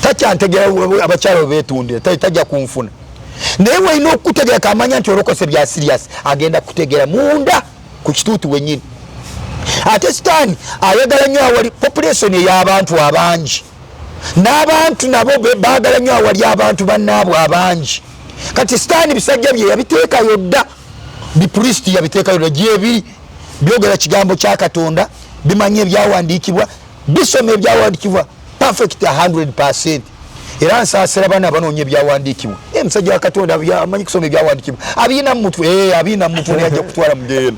takyantegeera abakyala bwe beetundira tajja kunfuna naye weina okutegeera kamanya nti olokose bya serious agenda kutegeera munda ku kituutu wenyini ate sitaani ayagala nnyo awali population ey'abantu abangi n'abantu nabo baagala nnyo awali abantu bannaabwe abangi kati sitaani bisajja bye yabiteekayo dda bipulisiti yabiteekayo dda gyebiri byogera kigambo kya Katonda bimanye ebyawandiikibwa bisoma ebyawandiikibwa perfect 100%. Era nsaasira bana banoonya ebyawandiikibwa musajja wa Katonda amanyi kusoma ebyawandiikibwa abiyina mu mutwe abiyina mu mutwe ajja kutwala mugendo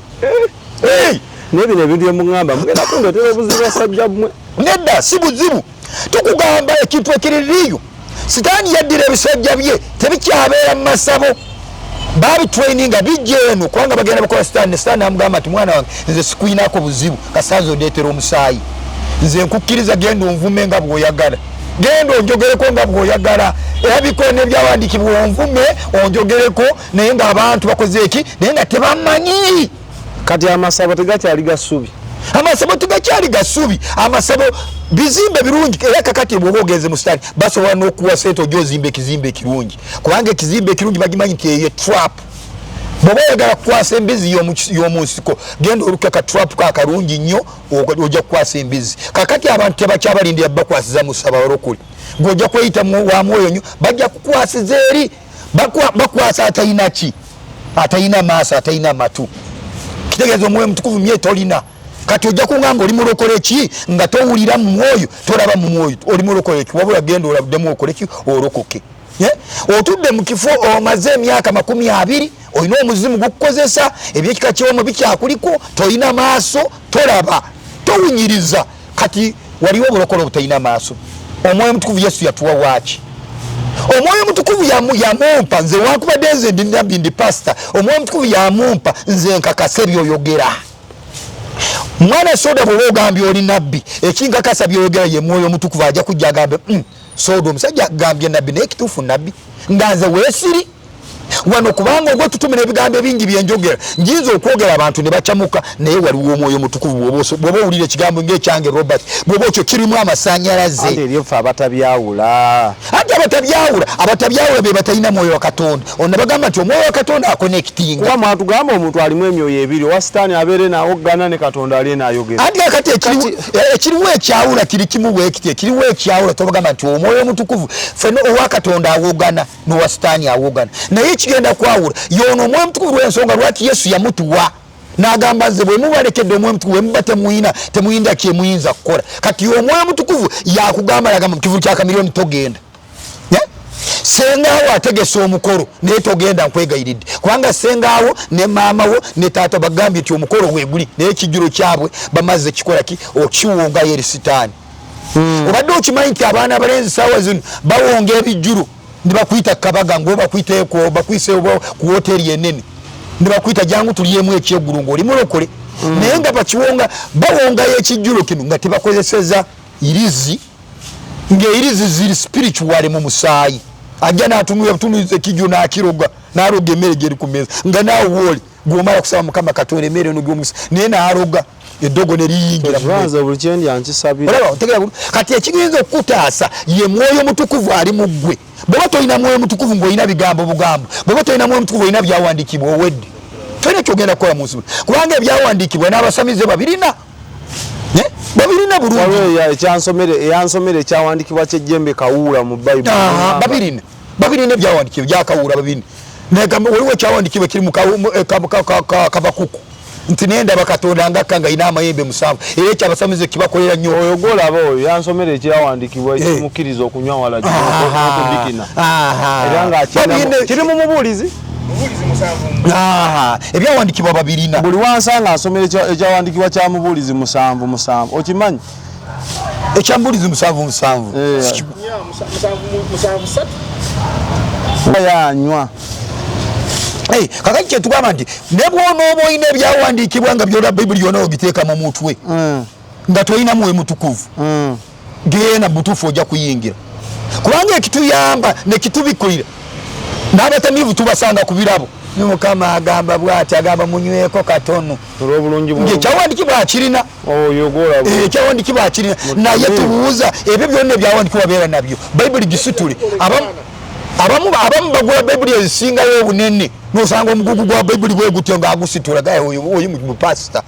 nebino ebintu byemugamba mugenda kundetera obuzibu basajja mmwe nedda si buzibu tukugamba ekintu ekiririyo sitaani yaddira ebisajja bye tebikyabeera mu masabo babitraininga bijja eno kubanga bagenda bakola sitaani amugamba nti mwana wange nze sikuyinako buzibu kasanze ondeetera omusaayi nze nkukkiriza genda onvume nga bw'oyagala genda onjogereko nga bw'oyagala era bikola n'ebyawandiikibwa onvume onjogereko naye ng'abantu bakoze eki naye nga tebamanyi kati amasabo tegakyali gasubi amasabo tegakyali gasubi amasabo bizimbe birungi era kakati bw'oba ogenze mu sitaani basobola n'okuwa sente ojja ozimba ekizimbe ekirungi kubanga ekizimbe ekirungi bagimanyi nti eyo trap bw'oba oyagala kukwasa embizi y'omu nsiko genda oluke ka trap kakalungi nnyo ojja kukwasa embizi kakati abantu tebakyabalindira bakwasiza mu ssabalokole ng'ojja kweyita wa mwoyo nnyo bajja kukwasiza eri bakwasa atalina ki atalina maaso atalina matu kitegeeza omwoyo mutukuvu mye tolina kati ojja kungamba oli mulokole ki nga towulira mu mwoyo tolaba mu mwoyo oli mulokole ki wabula genda olabuddemu okole ki olokoke otudde mu kifo omaze emyaka 20 olina omuzimu gukukozesa ebyekika kyomu bikyakuliko tolina maaso tolaba towunyiriza kati waliwo obulokole obutalina maaso omwoyo mutukuvu Yesu yatuwa waaki omwoyo mutukuvu yamumpa nze wakubadde nze ndi nabbi ndi pastor omwoyo mutukuvu yamumpa nze nkakasa byoyogera mwana soda bwe ogambye oli nabbi ekinkakasa byoyogera ye mwoyo mutukuvu ajja kujja agambe soda omusajja agambye nabbi naye kituufu nabbi nga nze weesiri wano kubanga ogwo tutumira ebigambo bingi byenjogera njinza okwogera abantu ne bacamuka naye waliwo omwoyo mutukuvu bw'oba owulira ekigambo ng'ekyange Robert bw'oba ekyo kirimu amasannyalaze ate eryo ffe abatabyawula ate abatabyawula be batalina mwoyo wa Katonda ono bagamba nti omwoyo wa Katonda akonekitinga kuba mwatugamba omuntu alimu emyoyo ebiri owa sitaani abeere nawoggana ne Katonda ali naayogera anti akati ekiriwo ekyawula kiri kimu bwekiti ekiriwo ekyawula tobagamba nti omwoyo mutukuvu ffenna owa Katonda awoggana n'owa sitaani awoggana naye kigenda kwawula yono omwoyo mutukuvu lw'ensonga lwaki Yesu yamutuwa n'agamba nze bwe mubalekedde omwoyo mutukuvu bwe muba temuyinda kye muyinza kukola kati omwoyo mutukuvu yakugamba yagamba mu kivulu kya kamiliyoni togenda sengaawo ategese omukolo naye togenda nkwegayiridde kubanga sengaawo ne maamawo ne taata bagambye nti omukolo weeguli naye ekijjulo kyabwe bamaze kikola ki okiwongayo eri sitaani obadde okimanyi nti abaana abalenzi saawa zino bawonga ebijjulo nebakuyita kabaga ng'obakuyiteeko bakwise ku woteri enene nebakuyita jangu tulyemu ekyeggulu ng'oli mulokole naye nga bakiwonga bawongayo ekijjulo kino nga tebakozeseza irizi ng'erizi ziri spiritual mu musaayi ajja n'atunuliza ekijjulo n'akiroga n'aroga emmere gyeri ku mmeeza nga naawe wooli gw'omala kusaba Mukama Katonda emmere eno gy'omukisa naye n'aroga eddogo ne liyingira kati ekigenza okukutaasa ye mwoyo mutukuvu ali mu ggwe bw'oba tolina mwoyo mutukuvu ng'olina bigambo bugambo bw'oba tolina mwoyo mutukuvu olina byawandiikibwa owedde tolina kyogenda kukola mu nsi kubanga ebyawandiikibwa n'abasamize babirina bulungi eyansomere ekyawandiikibwa ky'ejjembe Kawuula mu Bayibuli babirina ebyawandiikibwa byakawuula babirina waliwo ekyawandiikibwa kiri mu Kabakuku nti nendaba Katonda ngakka nga ina amayembe 7 era ekyabasamize kibakolera nnyo oyo golaba oyo yansomera ekyawandiikibwa ekimukkiriza okunywa wala okudikina era nga kiri mu mubuulizi ebyawandiikibwa babirina buli wansanga asomera ekyawandiikibwa kya mubuulizi 7 okimanyi ekyamubuulizi 7 yanywa kakati kyetugamba nti ne bw'onooba olina ebyawandiikibwa nga byona Bayibuli yona ogiteeka mu mutwe nga tolina mwoyo mutukuvu genda butuufu ojja kuyingira kubanga ekituyamba ne kitubikulira n'abatamiivu tubasanga ku birabo ne Mukama agamba bw'ati agamba munyweko katono ekyawandiikibwa akirina ekyawandiikibwa akirina naye tubuuza ebyo byonna ebyawandiikibwa beera nabyo Bayibuli gisitule abamu bagula Bayibuli ezisingayo obunene nosanga omugugu gwa Bayibuli bwe gutyo ng'agusitula gaye oyo mu pastor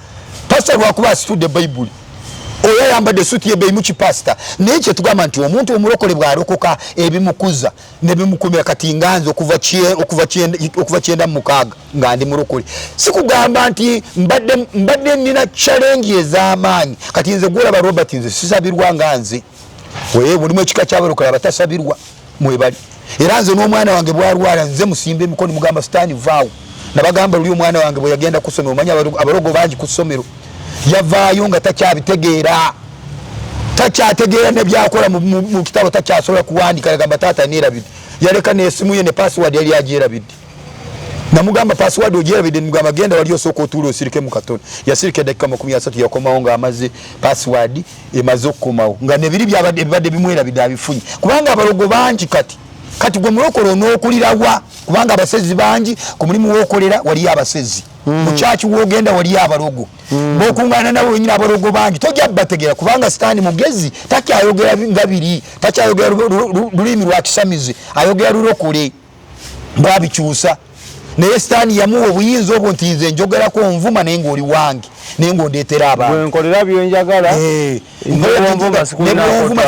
lwakuba asitudde Bayibuli oyo ayambadde suuti y'ebbeeyi mu kipasita naye kye tugamba nti omuntu omulokole bw'alokoka ebimukuza ne bimukumira kati nganze okuva 9 nga ndi mulokole sikugamba nti mbadde nina challenge ez'amaanyi kati nze gwolaba Robert nze sisabirwa nga nze bulimu ekika ky'abalokole abatasabirwa mwebali era nze n'omwana wange bwalwala nze musimba emikono mugamba sitaani vaawo nabagamba luli omwana wange bwe yagenda ku ssomero omanyi abalogo bangi ku ssomero yavaayo nga takyabitegeera nebyakola mu kitabo takyasobola kuwandika yagamba taata neerabidde yaleka n'essimu ye ne password yali agyerabidde namugamba password ogyerabidde mugamba genda wali osooka otuula osirike mu katono yasirika eddakiika 30 yakomawo ng'amaze password emaze okukomawo nga nebiri ebibadde bimwerabidde abifunye kubanga abalogo bangi kati gwe mulokole onookulirawa kubanga abasezi bangi ku mulimu w'okolera waliyo abasezi mu kyaki w'ogenda waliyo abalogo b'okuŋŋaana nabo wenyini abalogo bangi tojja bategeera kubanga sitaani mugezi takyayogera nga biri takyayogera lulimi lwa kisamize ayogera lulokole bwabikyusa naye sitaani yamuwa obuyinza obwo nti nze njogerako nvuma naye ng'oli wange naye ng'ondeetera abantu bwenkolera byenjagala nebwonvuma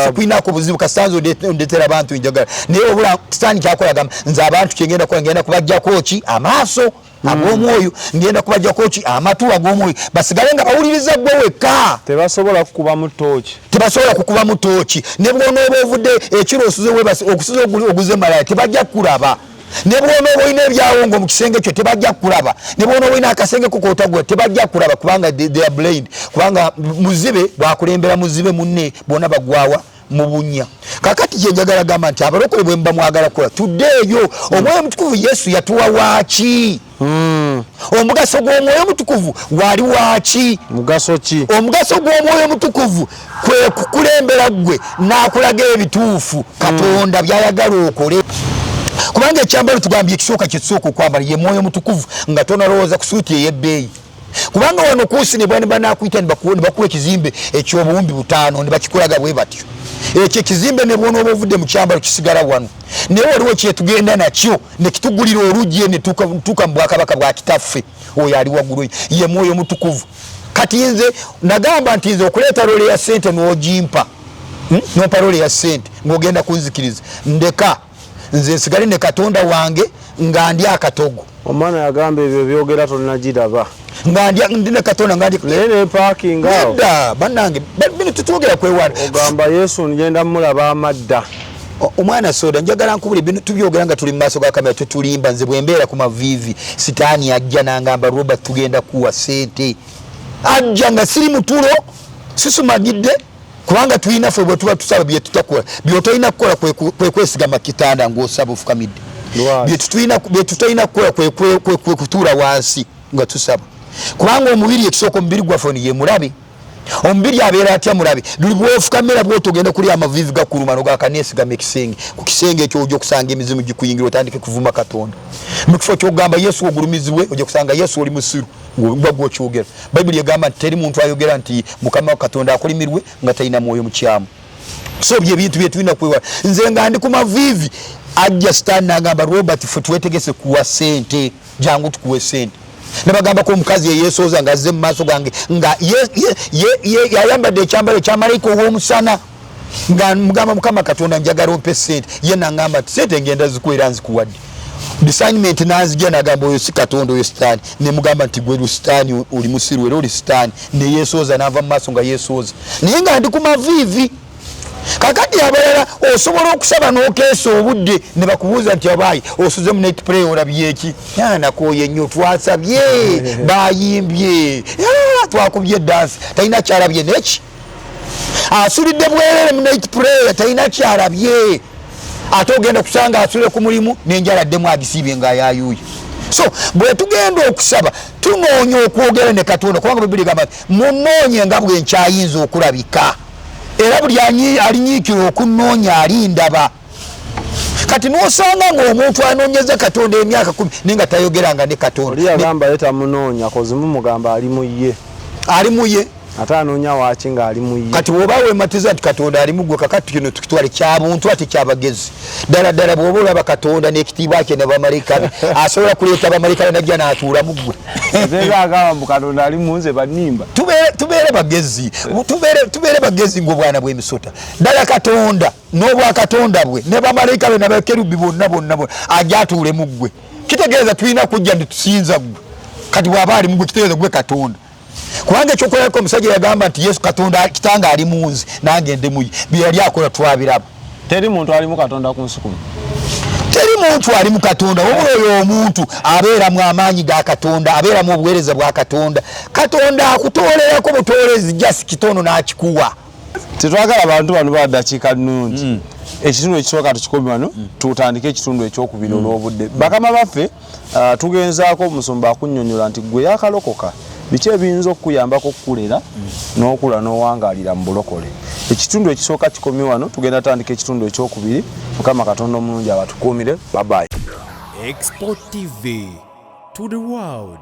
sikulinako buzibu kasanze ondeetera abantu njagala naye obula sitaani kyakola gamba nze abantu kyengenda kola ngenda kubajjako ki amaaso ag'omwoyo ngenda kubajjako ki amatu ag'omwoyo basigale nga bawuliriza gwe wekka tebasobola kukuba mu ttooki ne bw'onooba ovudde ekiro okusiza oguze malaya tebajja kulaba ne bw'onooba olina ebyawongo mu kisenge kyo tebajja kulaba ne bw'onooba olina akasenge kokotagula tebajja kulaba kubanga they are blind kubanga muzibe bwakulembera muzibe munne bonna bagwawa mu bunnya kakati gye njagala gamba nti abalokole bwe mba mwagala kukola tuddeeyo omwoyo omutukuvu yesu yatuwa waaki omugaso gw'omwoyo omutukuvu wali waaki mugaso ki omugaso gw'omwoyo omutukuvu kwe kukulembera gwe n'akulaga ebituufu katonda byayagala okole kubanga ekyambalo tugambye ekisooka kyesooka okwambala ye mwoyo omutukuvu nga tonalowooza ku suuti ey'ebbeeyi kubanga wano kuusi ne banakuyita ne bakuwa ekizimbe ekyobuwumbi 5 ne bakikulaga bwe batyo ekyo ekizimbe ne bwonooba ovudde mu kyambalo kisigala wano naye waliwo kyetugenda nakyo ne kitugulira oluggi ne tuuka mu bwakabaka bwa kitaffe oyo ali waggulu ye mwoyo omutukuvu kati nze nagamba nti nze okuleeta loole ya ssente n'ogimpa nompa loole ya ssente ng'ogenda kunzikiriza ndeka nze nsigale ne katonda wange nga ndi akatogo omwana yagamba ebyo byogera tonnagiraba ndine katonda naye ne parking awo bannange bino tutwogera kwewana ogamba yesu ngenda mulaba amadda omwana soda njagala nkubule bino tubyogera nga tuli mu maaso ga kamera tutulimba nze bwembeera ku maviivi sitaani ajja nangamba Robert tugenda kuwa sente ajja nga siri mutulo sisumagidde kubanga tulina ffe bwe tuba tusaba bye tutakola byotolina kukola kwe kwesigama kitanda ng'osaba ofukamidde bye tutolina kukola kwe kutuula wansi nga tusaba kubanga omubiri ekisooka omubiri gwaffe ye mulabe omubiri abeera atya mulabe luli bwefukamira bwotogenda kuli amaviivi gakuluma nogakaneesigama ekisenge ku kisenge ekyo ojja okusanga emizimu gikuyingira otandike kuvuma katonda mu kifo kyogamba yesu ogulumizibwe ojja kusanga yesu oli musiru ng'oba gwokyogera bayibuli egamba nti teri muntu ayogera nti mukama katonda akolimirwe nga talina mwoyo mukyamu so byebintu byetulina kwewala nze nga ndi ku maviivi ajja sitaani nagamba Robert ffe twetegese kuwa sente jangu tukuwe sente nabagambako omukazi eyeesooza nga azze mu maaso gange nga yayambadde ekyambalo ekyamalayika ow'omusana nga mugamba mukama katonda njagala ompe sente ye nagamba nti sente ngenda zikuwa nzikuwadde assignment nanzija nagamba oyo si katonda oyo sitaani nemugamba nti gwe sitaani oli musiru era oli sitaani neyeesooza nava mu maaso nga yeesooza naye nga ndi ku maviivi kakati abalala osobola okusaba n'okeesa obudde ne bakubuuza nti abaayi osuze mu net play olabyeki nakooye nnyo twasabye bayimbye twakubye dansi talina kyalabye neki asulidde bwerere mu net play talina kyalabye ate ogenda kusanga asule ku mulimu n'enjala addemu agisiibye ng'ayayuuye so bwe tugenda okusaba tunoonya okwogera ne katonda kubanga bibiri gamba munoonye nga bwe nkyayinza okulabika era buli alinyiikira okunoonya alindaba kati n'osanga ng'omuntu anoonyeza katonda emyaka 10 naye nga tayogeranga ne katonda oli yagamba ye tamunoonya kozimu mugamba ali mu ye ate anoonya waaki ng'ali mu ye kati bw'oba weematiza nti katonda ali mu gwe kakati kino tukitwale kyabuntu ate kyabagezi ddala ddala bw'oba olaba katonda n'ekitiibwa kye ne bamalayika be asobola kuleeta bamalayika be najja n'atuula mu ggwe nze agamba mbu katonda ali mu nze bannimba tubeere bagezi tubeere bagezi ng'obwana bw'emisota ddala katonda n'obwakatonda bwe ne bamalayika be n'abakerubi bonna ajja atuule mu ggwe kitegeeza tulina kujja nti tusinza ggwe kati bw'aba ali mu ggwe kitegeeza ggwe katonda kubanga ekyokolerako omusajja yagamba nti yesu katonda kitanga ali mu nze nange ndi muye bye yali akola twabiraba teri muntu ali mu katonda ku nsi kuno teri muntu ali mu katonda wabula oyo omuntu abeeramu amaanyi ga katonda abeeramu obuweereza bwa katonda katonda akutoolerako butoolezi jasi kitono n'akikuwa tetwagala abantu bano baddakiika nnungi ekitundu ekisooka tukikomi wano tutandike ekitundu ekyokubiri olw'obudde bakama baffe tugenzaako omusumba akunnyonnyola nti gwe yakalokoka biki ebiyinza okukuyambako okukulera n'okula n'owangaalira mu bulokole ekitundu ekisooka kikomi wano tugenda tandika ekitundu ekyokubiri mukama katonda omulungi abatukuumire babayi Export TV to the world.